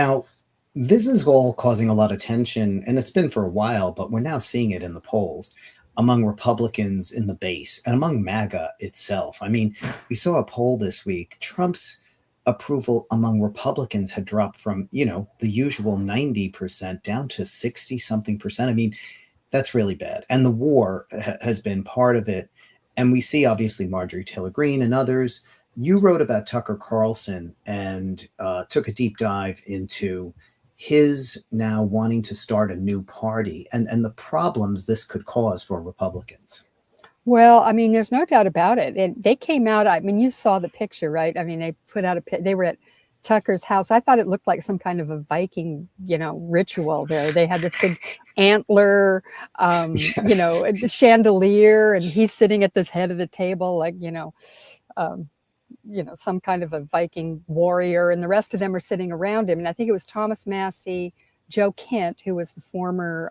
Now, this is all causing a lot of tension, and it's been for a while, but we're now seeing it in the polls among Republicans in the base and among MAGA itself. I mean, we saw a poll this week. Trump's approval among Republicans had dropped from, the usual 90% down to 60 something percent. I mean, that's really bad. And the war has been part of it. And we see obviously Marjorie Taylor Greene and others. You wrote about Tucker Carlson and took a deep dive into his now wanting to start a new party and the problems this could cause for Republicans. Well, I mean, there's no doubt about it. And they came out, I mean, you saw the picture, right? I mean, they put out they were at Tucker's house. I thought it looked like some kind of a Viking, ritual there. They had this big antler, Yes. a chandelier, and he's sitting at this head of the table, like, some kind of a Viking warrior, and the rest of them are sitting around him. And I think it was Thomas Massie, Joe Kent, who was the former,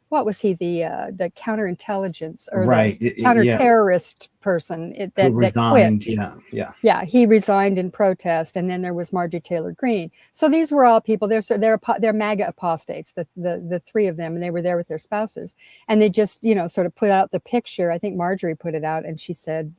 what was he, the counterintelligence or Right. the Yeah. counterterrorist person Who that resigned. quit. Yeah. Yeah, he resigned in protest, and then there was Marjorie Taylor Greene. So these were all people. They're MAGA apostates, the three of them, and they were there with their spouses, and they just sort of put out the picture. I think Marjorie put it out, and she said,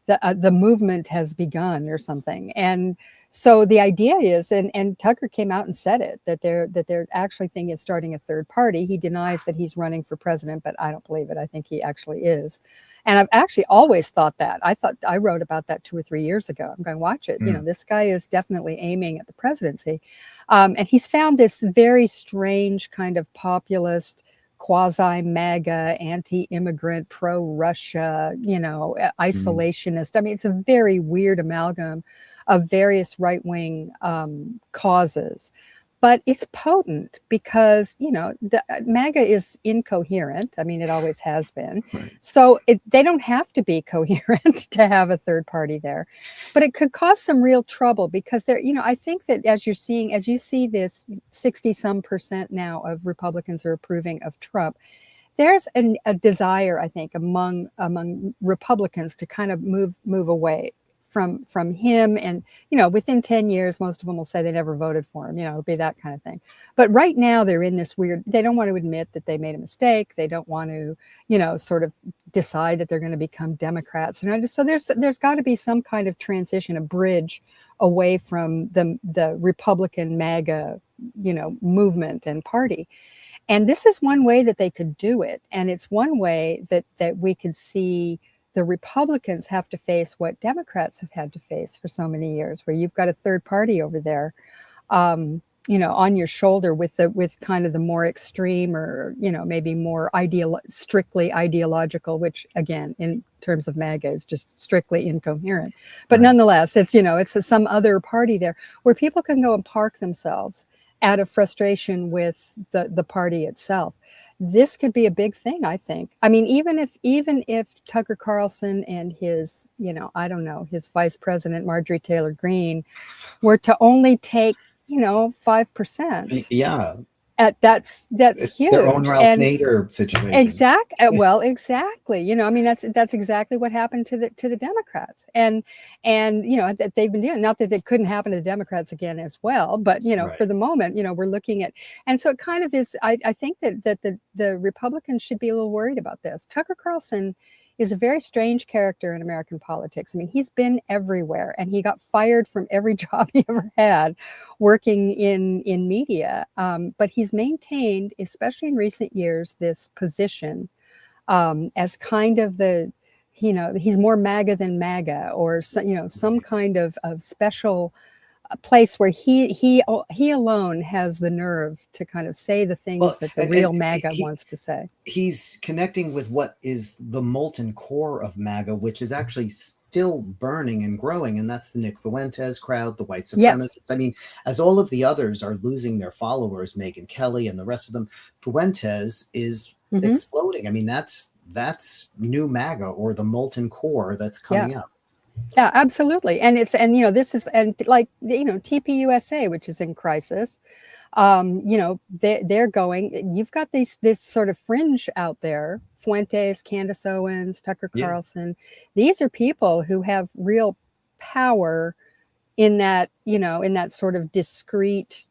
the movement has begun or something. And so the idea is, and Tucker came out and said it, that they're actually thinking of starting a third party. He denies that he's running for president, but I don't believe it. I think he actually is. And I've actually always thought that. I wrote about that 2 or 3 years ago. I'm going, watch it. This guy is definitely aiming at the presidency. And he's found this very strange kind of populist, quasi-MAGA, anti-immigrant, pro-Russia, isolationist. I mean, it's a very weird amalgam of various right-wing causes. But it's potent because, the MAGA is incoherent. I mean, it always has been. Right. So they don't have to be coherent to have a third party there. But it could cause some real trouble because I think that as you see this 60-some% now of Republicans are approving of Trump, there's a desire, I think, among Republicans to kind of move away from him. And within 10 years most of them will say they never voted for him. It'll be that kind of thing. But right now they're in this weird, they don't want to admit that they made a mistake. They don't want to sort of decide that they're going to become Democrats. And so there's got to be some kind of transition, a bridge away from the Republican MAGA movement and party. And this is one way that they could do it. And it's one way that we could see the Republicans have to face what Democrats have had to face for so many years, where you've got a third party over there, on your shoulder with kind of the more extreme or, maybe more strictly ideological, which again, in terms of MAGA is just strictly incoherent. But Right. Nonetheless, it's some other party there where people can go and park themselves out of frustration with the party itself. This could be a big thing, I think. I mean, even if Tucker Carlson and his, his vice president, Marjorie Taylor Greene, were to only take, 5%, Yeah. That's It's huge. their own Ralph And Nader situation. exactly. I mean, that's exactly what happened to the Democrats, and that they've been doing. Not that it couldn't happen to the Democrats again as well, but Right. for the moment, we're looking at, and so it kind of is. I think that the Republicans should be a little worried about this. Tucker Carlson is a very strange character in American politics. I mean, he's been everywhere, and he got fired from every job he ever had working in media. But he's maintained, especially in recent years, this position as kind of he's more MAGA than MAGA, or some kind of special place where he alone has the nerve to kind of say the things that the real MAGA wants to say. He's connecting with what is the molten core of MAGA, which is actually still burning and growing, and that's the Nick Fuentes crowd, the white supremacists. Yes. I mean, as all of the others are losing their followers, Megyn Kelly and the rest of them, Fuentes is exploding. I mean, that's new MAGA, or the molten core that's coming up. Yeah, absolutely. And this is, and like, TPUSA, which is in crisis, they're going, you've got this sort of fringe out there, Fuentes, Candace Owens, Tucker Carlson. Yeah. These are people who have real power in that, in that sort of discrete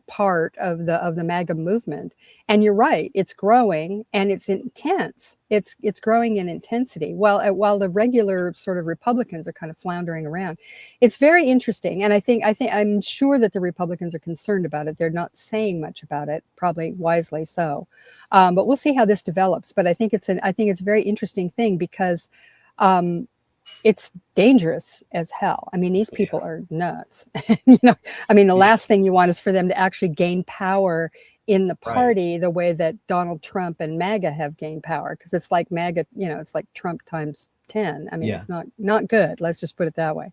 part of the MAGA movement. And you're right, it's growing and it's intense. It's growing in intensity. While the regular sort of Republicans are kind of floundering around. It's very interesting. And I'm sure that the Republicans are concerned about it. They're not saying much about it, probably wisely so. But we'll see how this develops. But I think it's a very interesting thing because it's dangerous as hell. I mean, these people are nuts. The last thing you want is for them to actually gain power in the party the way that Donald Trump and MAGA have gained power, because it's like MAGA, it's like Trump times 10. I mean, it's not good. Let's just put it that way.